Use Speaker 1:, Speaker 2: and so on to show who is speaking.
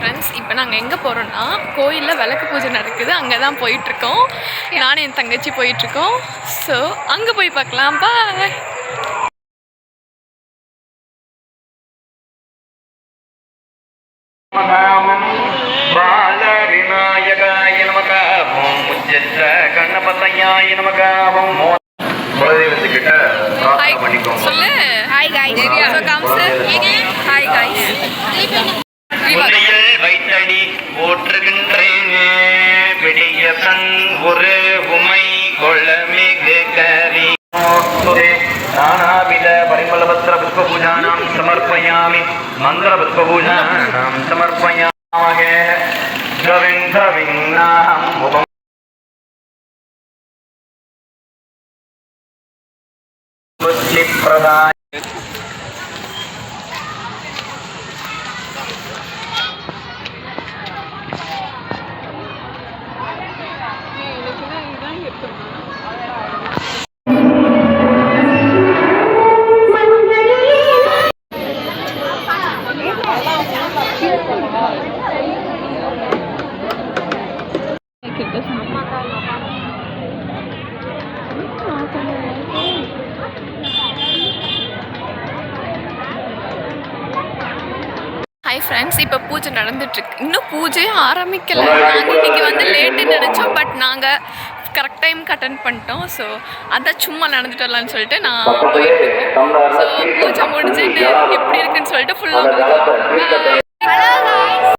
Speaker 1: Friends, இப்போ நாங்கள் எங்கே போகிறோன்னா கோயிலில் விளக்கு பூஜை நடக்குது. அங்கே தான் போயிட்டுருக்கோம். நானும் என் தங்கச்சி போயிட்டுருக்கோம். ஸோ அங்கே போய் பார்க்கலாம். பாய். சொல்லு. Hi guys. ஸோ காம்ஸ். Hi guys.
Speaker 2: வைத்தடி போற்றுகின்றேனே விடிய தன் ஒரு உமை கொள்ளமிகு கரி நானாவித பரிமளபத்திர புஷ்பபூஜானாம் சமர்ப்பயாமி மந்திர புஷ்பபூஜானாம் சமர்ப்பயாமக கவிந்தவின்னாம் முகம் புஷ்டிப்ரதாய
Speaker 1: ஹாய் ஃப்ரெண்ட்ஸ், இப்போ பூஜை நடந்துட்டுருக்கு. இன்னும் பூஜையே ஆரம்பிக்கலை. நாங்கள் இன்றைக்கி வந்து லேட்டுன்னு நினச்சோம். பட் நாங்கள் கரெக்ட் டைமுக்கு அட்டன் பண்ணிட்டோம். ஸோ அதான் சும்மா நடந்துட்டு வரலான்னு சொல்லிட்டு நான் போயிட்டுருக்கேன். ஸோ பூஜை முடிஞ்சுட்டு எப்படி இருக்குன்னு சொல்லிட்டு ஃபுல்லாக